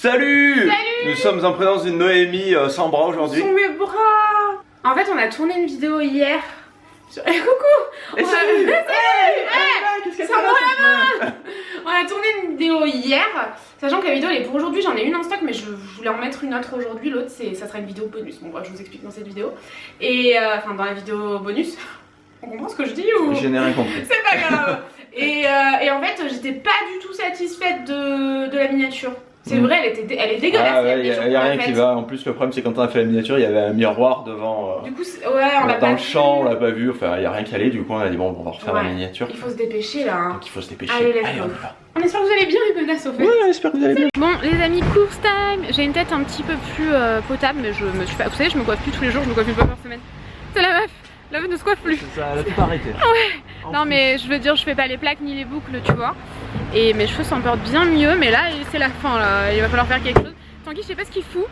Salut! Salut! Nous sommes en présence d'une Noémie sans bras aujourd'hui. Sont mes bras. En fait, on a tourné une vidéo hier. Coucou! Et salut! Qu'est-ce que ça va? On a tourné une vidéo hier, sachant que la vidéo elle est pour aujourd'hui. J'en ai une en stock, mais je voulais en mettre une autre aujourd'hui. L'autre, ça sera une vidéo bonus. Bon, je vous explique dans cette vidéo. Et enfin, dans la vidéo bonus. On comprend ce que je dis ou? Je n'ai rien compris. C'est pas grave. Et en fait, j'étais pas du tout satisfaite de la miniature. C'est vrai, elle est dégueulasse. Ah ouais, il n'y a rien qui va. En plus, le problème, c'est quand on a fait la miniature, il y avait un miroir devant. Du coup, ouais, on l'a pas dans le vu. champ, on l'a pas vu. Enfin, il n'y a rien qui allait. Du coup, on a dit, bon, on va refaire la miniature. Il faut se dépêcher là. Hein. Donc, il faut se dépêcher. Allez, Allez, on y va. on espère que vous allez bien, les menaces au fait. Ouais, j'espère que vous allez bien. Bon, les amis, course time. J'ai une tête un petit peu plus potable, mais je me suis pas. Vous savez, je me coiffe plus tous les jours, je me coiffe une fois par semaine. C'est la meuf. La meuf ne se coiffe plus. Ça, elle a tout arrêté. Ouais. Non, mais je veux dire, je fais pas les plaques ni les boucles, tu vois. Et mes cheveux s'en portent bien mieux, mais là, c'est la fin là. Il va falloir faire quelque chose. Tanguy, je sais pas ce qu'il fout.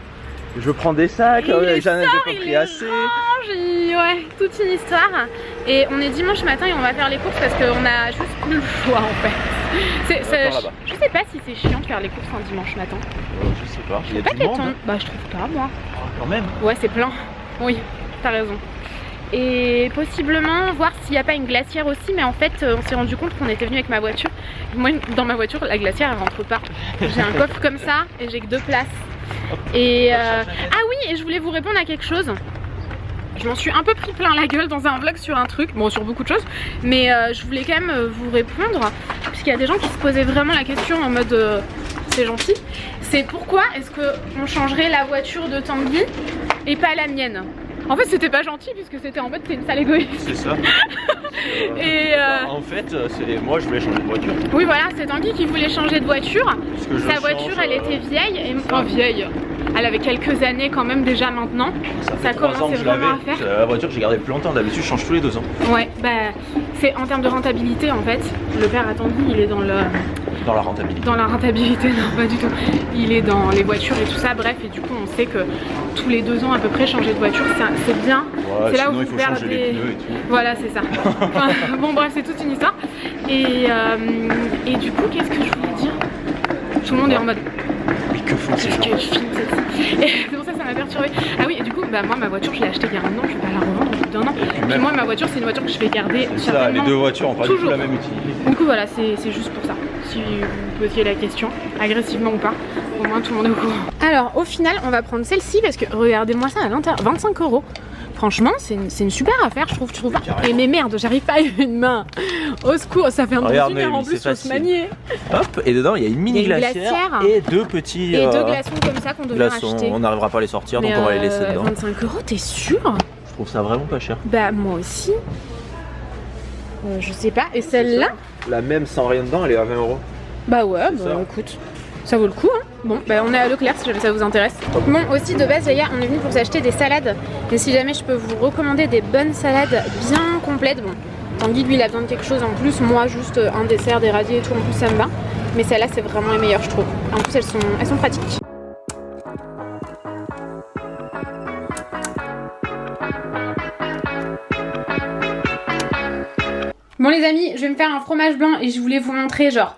Je prends des sacs, j'en ai pas pris assez. Ouais, toute une histoire. Et on est dimanche matin et on va faire les courses parce qu'on a juste plus le choix en fait. Je sais pas si c'est chiant de faire les courses un dimanche matin. Je sais pas. Il y a pas du monde. Bah je trouve pas moi. Quand même. Ouais, c'est plein. Oui, t'as raison. Et possiblement voir s'il n'y a pas une glacière aussi, mais en fait on s'est rendu compte qu'on était venu avec ma voiture. Moi dans ma voiture la glacière elle rentre pas. J'ai un coffre comme ça et j'ai que 2 places. Et ah oui, et je voulais vous répondre à quelque chose. Je m'en suis un peu pris plein la gueule dans un vlog sur un truc, bon sur beaucoup de choses, mais je voulais quand même vous répondre, puisqu'il y a des gens qui se posaient vraiment la question en mode c'est gentil. C'est pourquoi est-ce qu'on changerait la voiture de Tanguy et pas la mienne? En fait c'était pas gentil puisque c'était en fait t'es une sale égoïste. C'est ça. Et en fait moi je voulais changer de voiture. Oui voilà, c'est Tanguy qui voulait changer de voiture. Sa voiture elle était vieille et vieille. Elle avait quelques années quand même déjà maintenant. Ça commençait vraiment à faire. La voiture j'ai gardé plus longtemps, d'habitude je change tous les 2 ans. Ouais bah c'est en termes de rentabilité en fait. Le père à Tanguy il est dans le... Dans la rentabilité. Dans la rentabilité, non pas du tout. Il est dans les voitures et tout ça, bref, et du coup on sait que tous les 2 ans à peu près changer de voiture c'est bien. Ouais, c'est là où il faut changer les pneus et tout. Voilà c'est ça. Enfin, bon bref c'est toute une histoire. Et du coup qu'est-ce que je voulais dire? Tout le monde est en mode... Mais que font ces gens? Et c'est pour ça que ça m'a perturbée. Ah oui et du coup bah moi ma voiture je l'ai achetée il y a 1 an, je vais pas la revendre au bout d'1 an. Puis moi ma voiture c'est une voiture que je vais garder. C'est ça, les 2 voitures ont pas du tout la même utilité. Du coup voilà c'est juste pour ça. Si vous posiez la question, agressivement ou pas, au moins tout le monde est au courant. Alors au final on va prendre celle-ci parce que regardez-moi ça à l'intérieur, 25 €. Franchement c'est une super affaire je trouve, tu trouves pas? Et mais merde j'arrive pas à une main. Au secours, ça fait un peu en plus faut se manier. Hop, et dedans il y a une mini glacière et 2 petits... Et 2 glaçons comme ça qu'on devrait acheter. On n'arrivera pas à les sortir donc on va les laisser dedans. 25 €, t'es sûr? Je trouve ça vraiment pas cher. Bah moi aussi. Je sais pas, et celle-là? La même sans rien dedans elle est à 20 €. Bah ouais, bah écoute, ça vaut le coup hein. Bon, bah on est à Leclerc si jamais ça vous intéresse. Bon, aussi de base hier on est venu pour s'acheter des salades. Et si jamais je peux vous recommander des bonnes salades bien complètes, bon, Tanguy lui il a besoin de quelque chose en plus, moi juste un dessert, des radis et tout, en plus ça me va. Mais celles-là c'est vraiment les meilleures je trouve. En plus elles sont pratiques. Bon les amis, je vais me faire un fromage blanc et je voulais vous montrer genre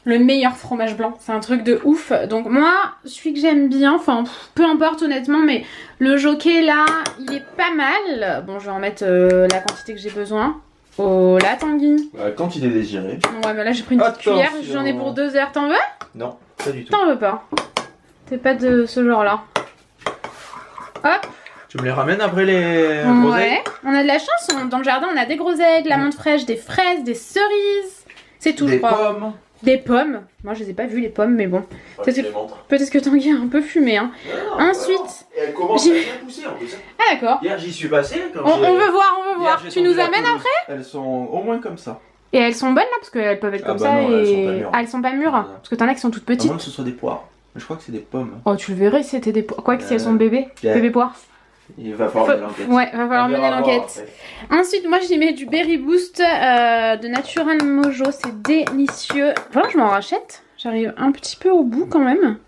le meilleur fromage blanc, c'est un truc de ouf. Donc moi, celui que j'aime bien, enfin peu importe honnêtement, mais le Jockey là, il est pas mal. Bon je vais en mettre la quantité que j'ai besoin. Oh là Tanguy. La quantité désirée. Ouais mais là j'ai pris une petite cuillère, j'en ai pour 2 heures, t'en veux? Non, pas du tout. T'en veux pas? T'es pas de ce genre là. Hop. Tu me les ramènes après les groseilles? Ouais, on a de la chance, dans le jardin on a des groseilles, de la menthe fraîche, des fraises, des cerises. C'est tout je crois. Des pommes. Des pommes. Moi je les ai pas vues les pommes mais bon. Peut-être que Tanguy a un peu fumé hein. Non, ensuite. Et elle commence à bien pousser en plus. Ah d'accord. Hier j'y suis passé. On veut voir. Tu nous amènes après? Elles sont au moins comme ça. Et elles sont bonnes là parce qu'elles peuvent être comme ça non, et. Elles sont pas mûres. Parce que t'en as qui sont toutes petites. À moins que ce soit des poires. Je crois que c'est des pommes. Oh tu le verrais si c'était des poires. Quoi que si elles sont bébés. Bébé poires. Il va falloir mener l'enquête. Ouais, va falloir mener l'enquête. Ensuite, moi j'y mets du Berry Boost de Natural Mojo, c'est délicieux. Voilà, je m'en rachète. J'arrive un petit peu au bout quand même.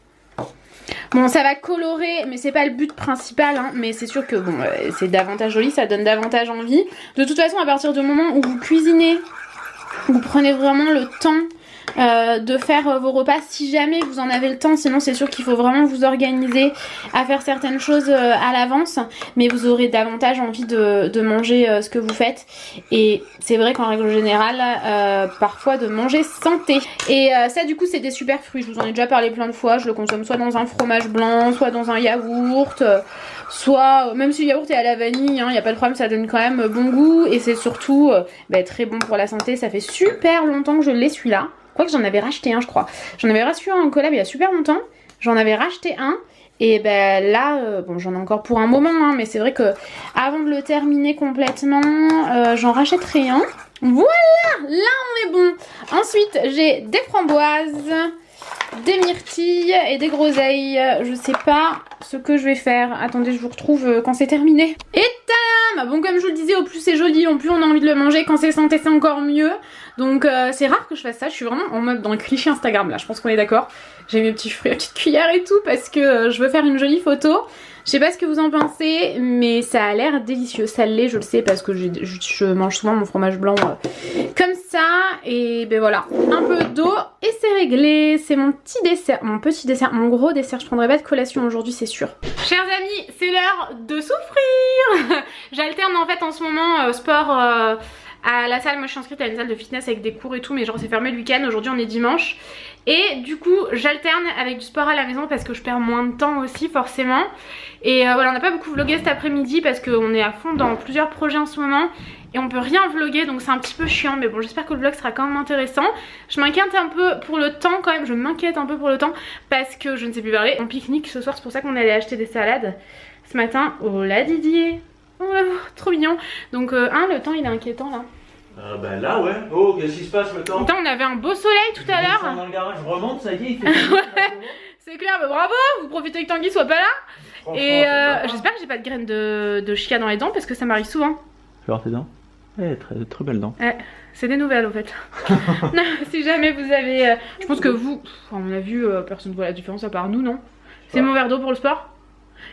Bon, ça va colorer, mais c'est pas le but principal, hein. Mais c'est sûr que bon, c'est davantage joli, ça donne davantage envie. De toute façon, à partir du moment où vous cuisinez, vous prenez vraiment le temps de faire vos repas si jamais vous en avez le temps. Sinon c'est sûr qu'il faut vraiment vous organiser à faire certaines choses à l'avance, mais vous aurez davantage envie de manger ce que vous faites. Et c'est vrai qu'en règle générale, parfois de manger santé. Et ça du coup c'est des super fruits, je vous en ai déjà parlé plein de fois. Je le consomme soit dans un fromage blanc, soit dans un yaourt, soit même si le yaourt est à la vanille, il n'y a pas de problème, ça donne quand même bon goût. Et c'est surtout très bon pour la santé. Ça fait super longtemps que je l'ai celui-là. Quoique j'en avais racheté un je crois. J'en avais racheté un en collab il y a super longtemps. J'en avais racheté un. Et ben là, bon j'en ai encore pour un moment, hein, mais c'est vrai que avant de le terminer complètement, j'en rachèterai un. Voilà, là on est bon. Ensuite j'ai des framboises, des myrtilles et des groseilles. Je sais pas ce que je vais faire. Attendez, je vous retrouve quand c'est terminé. Et tadam! Bon, comme je vous le disais, au plus c'est joli, au plus on a envie de le manger. Quand c'est santé, c'est encore mieux. Donc c'est rare que je fasse ça. Je suis vraiment en mode dans le cliché Instagram là. Je pense qu'on est d'accord. J'ai mes petits fruits à petite cuillère et tout parce que je veux faire une jolie photo. Je sais pas ce que vous en pensez, mais ça a l'air délicieux. Ça l'est, je le sais, parce que je mange souvent mon fromage blanc comme ça. Et ben voilà, un peu d'eau et c'est réglé. C'est mon petit dessert, mon gros dessert. Je prendrai pas de collation aujourd'hui, c'est sûr. Chers amis, c'est l'heure de souffrir. J'alterne en fait en ce moment sport à la salle. Moi je suis inscrite à une salle de fitness avec des cours et tout, mais genre c'est fermé le week-end. Aujourd'hui on est dimanche. Et du coup j'alterne avec du sport à la maison parce que je perds moins de temps aussi forcément. Et voilà, on n'a pas beaucoup vlogué cet après-midi parce qu'on est à fond dans plusieurs projets en ce moment et on peut rien vloguer, donc c'est un petit peu chiant, mais bon j'espère que le vlog sera quand même intéressant. Je m'inquiète un peu pour le temps quand même, je m'inquiète un peu pour le temps parce que je ne sais plus parler. On pique-nique ce soir, c'est pour ça qu'on allait acheter des salades ce matin au La Didier. Oh, trop mignon. Donc le temps il est inquiétant là. Ben là ouais. Oh, qu'est-ce qui se passe le temps? Putain, on avait un beau soleil tout à l'heure. Dans le garage, je remonte, ça y est, il fait ouais, c'est clair, bah bravo, vous profitez que Tanguy soit pas là. Et j'espère que j'ai pas de graines de chia dans les dents parce que ça m'arrive souvent. Tu voir tes dents? Ouais, très belles dents. C'est des nouvelles au fait. Si jamais vous avez... je pense que vous, on a vu, personne ne voit la différence à part nous, non? C'est mon verre d'eau pour le sport.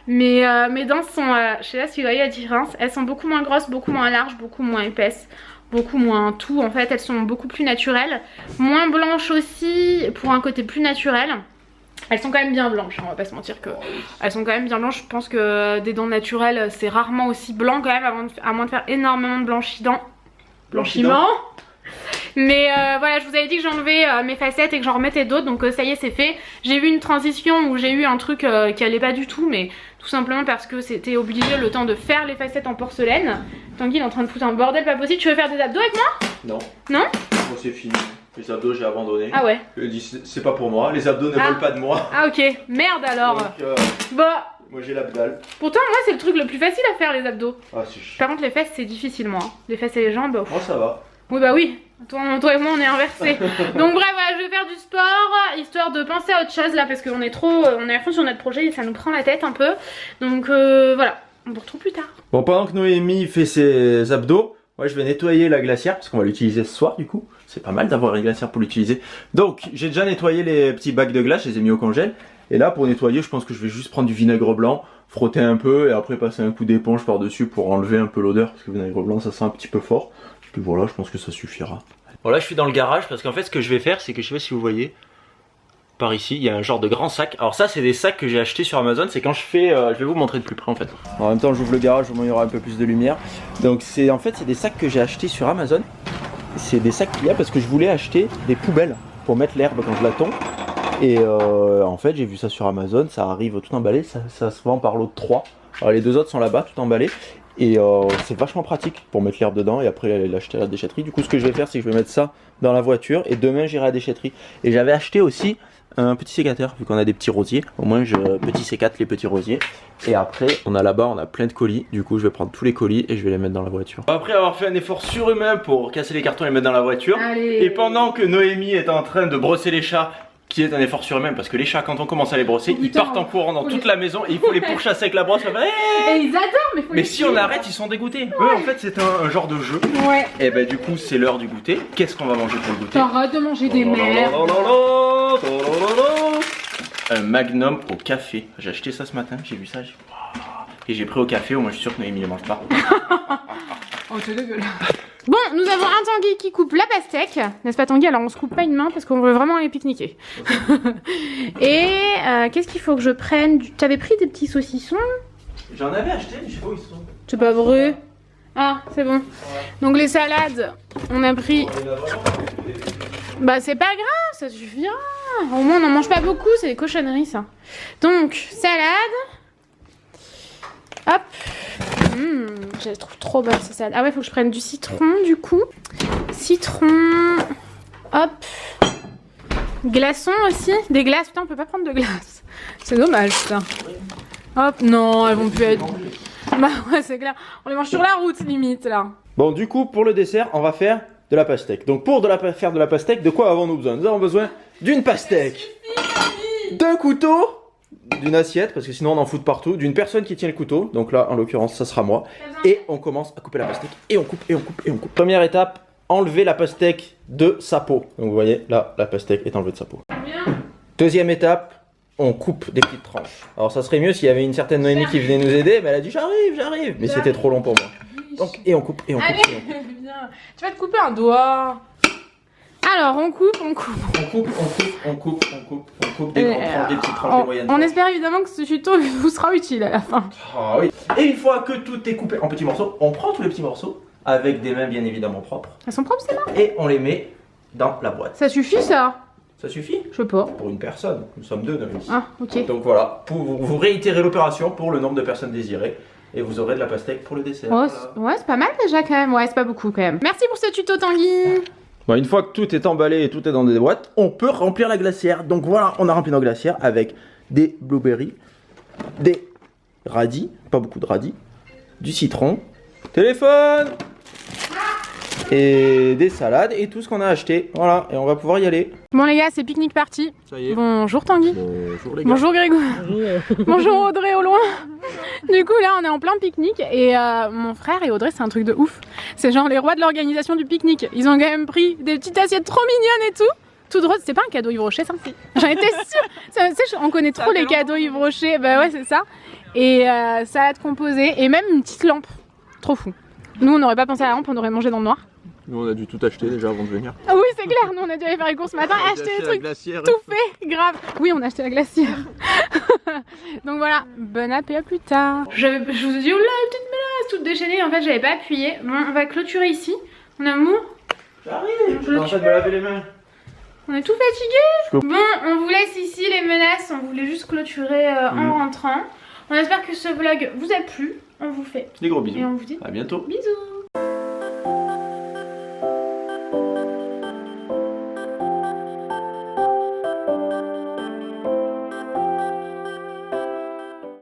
Mais mes dents sont, je sais pas si vous voyez la différence, elles sont beaucoup moins grosses, beaucoup moins larges, beaucoup moins épaisses. Beaucoup moins tout en fait, elles sont beaucoup plus naturelles. Moins blanches aussi, pour un côté plus naturel. Elles sont quand même bien blanches, hein, on va pas se mentir que elles sont quand même bien blanches. Je pense que des dents naturelles c'est rarement aussi blanc quand même, à moins de faire énormément de blanchiment. Mais voilà, je vous avais dit que j'enlevais mes facettes et que j'en remettais d'autres, donc ça y est, c'est fait. J'ai eu une transition où j'ai eu un truc qui allait pas du tout, mais tout simplement parce que c'était obligé le temps de faire les facettes en porcelaine. Tanguy il est en train de foutre un bordel pas possible. Tu veux faire des abdos avec moi? Non. Non? Moi c'est fini. Les abdos j'ai abandonné. Ah ouais. Je dis c'est pas pour moi, les abdos ne veulent pas de moi. Ah ok, merde alors. Donc, bah. Moi j'ai l'abdal. Pourtant moi c'est le truc le plus facile à faire, les abdos. Ah c'est chiant. Par contre les fesses c'est difficile moi. Les fesses et les jambes. Moi ça va. Oui bah oui, toi et moi on est inversés. Donc bref voilà, je vais faire du sport histoire de penser à autre chose là parce qu'on est on est à fond sur notre projet et ça nous prend la tête un peu. Donc voilà, on vous retrouve plus tard. Bon, pendant que Noémie fait ses abdos, moi je vais nettoyer la glacière parce qu'on va l'utiliser ce soir du coup. C'est pas mal d'avoir une glacière pour l'utiliser. Donc j'ai déjà nettoyé les petits bacs de glace, je les ai mis au congèle. Et là pour nettoyer je pense que je vais juste prendre du vinaigre blanc, frotter un peu et après passer un coup d'éponge par dessus pour enlever un peu l'odeur parce que le vinaigre blanc ça sent un petit peu fort. Puis voilà, je pense que ça suffira. Bon là je suis dans le garage parce qu'en fait ce que je vais faire c'est que je sais pas si vous voyez par ici il y a un genre de grand sac. Alors ça c'est des sacs que j'ai acheté sur Amazon, c'est quand je fais, je vais vous montrer de plus près en fait. En même temps j'ouvre le garage au moins il y aura un peu plus de lumière. Donc c'est en fait c'est des sacs que j'ai achetés sur Amazon. C'est des sacs qu'il y a parce que je voulais acheter des poubelles pour mettre l'herbe quand je la tombe. Et en fait j'ai vu ça sur Amazon, ça arrive tout emballé, ça se vend par lot de 3. Alors les deux autres sont là-bas tout emballés. Et c'est vachement pratique pour mettre l'herbe dedans et après l'acheter à la déchetterie. Du coup ce que je vais faire c'est que je vais mettre ça dans la voiture et demain j'irai à la déchetterie. Et j'avais acheté aussi un petit sécateur vu qu'on a des petits rosiers. Au moins je petit C4 les petits rosiers. Et après on a là-bas on a plein de colis. Du coup je vais prendre tous les colis et je vais les mettre dans la voiture. Après avoir fait un effort surhumain pour casser les cartons et les mettre dans la voiture. Allez. Et pendant que Noémie est en train de brosser les chats, qui est un effort surhumain parce que les chats quand on commence à les brosser ils partent en courant dans toute la maison et il faut les pourchasser avec la brosse. Et ils adorent mais si on arrête ils sont dégoûtés. Eux en fait c'est un genre de jeu. Ouais. Et bah du coup c'est l'heure du goûter. Qu'est-ce qu'on va manger pour le goûter? T'arrêtes de manger des merdes. Un magnum au café. J'ai acheté ça ce matin, j'ai vu ça. Et j'ai pris au café, au moins je suis sûr que Noémie ne mange pas. Oh t'es dégueulasse. Bon, nous avons un Tanguy qui coupe la pastèque. N'est-ce pas Tanguy? Alors on se coupe pas une main parce qu'on veut vraiment aller pique-niquer. Et qu'est-ce qu'il faut que je prenne? T'avais pris des petits saucissons? J'en avais acheté, mais je sais pas où ils sont. C'est pas vrai. Ah, c'est bon. Donc les salades, on a pris... Bah c'est pas grave, ça suffira. Au moins on n'en mange pas beaucoup, c'est des cochonneries ça. Donc, salade. Hop. Je les trouve trop bonnes ces salades. Ah ouais, faut que je prenne du citron du coup. Citron. Hop. Glaçons aussi. Des glaces. Putain, on peut pas prendre de glace. C'est dommage ça. Hop, non, elles vont plus être... Bah ouais, c'est clair. On les mange sur la route limite là. Bon, du coup, pour le dessert, on va faire de la pastèque. Donc, pour faire de la pastèque, de quoi avons-nous besoin? Nous avons besoin d'une pastèque, d'un couteau, d'une assiette, parce que sinon on en fout de partout, d'une personne qui tient le couteau. Donc là, en l'occurrence, ça sera moi. Et on commence à couper la pastèque. Et on coupe, et on coupe, et on coupe. Première étape, enlever la pastèque de sa peau. Donc, vous voyez, là, la pastèque est enlevée de sa peau. Deuxième étape, on coupe des petites tranches. Alors ça serait mieux s'il y avait une certaine Noémie qui venait nous aider, mais elle a dit j'arrive, mais c'était trop long pour moi. Donc et on coupe, et on coupe. Allez, viens. Tu vas te couper un doigt. Alors on coupe. On coupe des grandes tranches, des petites tranches, des moyennes. On espère évidemment que ce tuto vous sera utile à la fin. Ah oui. Et une fois que tout est coupé en petits morceaux, on prend tous les petits morceaux, avec des mains bien évidemment propres. Elles sont propres celles-là? Et on les met dans la boîte. Ça suffit ça? Ça suffit? Je sais pas. Pour une personne, nous sommes deux Noémie. Ah, ok. Donc voilà, pour vous réitérez l'opération pour le nombre de personnes désirées. Et vous aurez de la pastèque pour le dessert. Oh, voilà. ouais, c'est pas mal déjà quand même. Ouais, c'est pas beaucoup quand même. Merci pour ce tuto Tanguy. Bon, une fois que tout est emballé et tout est dans des boîtes, on peut remplir la glacière. Donc voilà, on a rempli nos glacières avec des blueberries, des radis, pas beaucoup de radis, du citron, téléphone et des salades et tout ce qu'on a acheté. Voilà, et on va pouvoir y aller. Bon les gars, c'est pique-nique parti. Ça y est. Bonjour Tanguy. Bonjour les gars. Bonjour Grégoire. Bonjour Audrey au loin. Du coup là on est en plein pique-nique et mon frère et Audrey c'est un truc de ouf. C'est genre les rois de l'organisation du pique-nique. Ils ont quand même pris des petites assiettes trop mignonnes et tout. Tout drôle, c'est pas un cadeau Yves Rocher ça? J'en étais sûre. Ça, on connaît trop les cadeaux Yves Rocher. Bah ouais c'est ça. Et salade composée et même une petite lampe. Trop fou. Nous on n'aurait pas pensé à la lampe, on aurait mangé dans le noir. Nous on a dû tout acheter déjà avant de venir. Ah oui c'est clair, nous on a dû aller faire les courses ce matin, acheter des trucs tout fait, grave. Oui on a acheté la glacière. Donc voilà, bon appétit à plus tard. Je vous ai dit, oh là la petite mélasse toute déchaînée, en fait j'avais pas appuyé. Bon on va clôturer ici, mon amour. J'arrive, je suis en train de me laver les mains. On est tout fatigué. Bon on vous laisse ici les menaces, on voulait juste clôturer en rentrant. On espère que ce vlog vous a plu, on vous fait Des gros bisous. et on vous dit à bientôt. Bisous.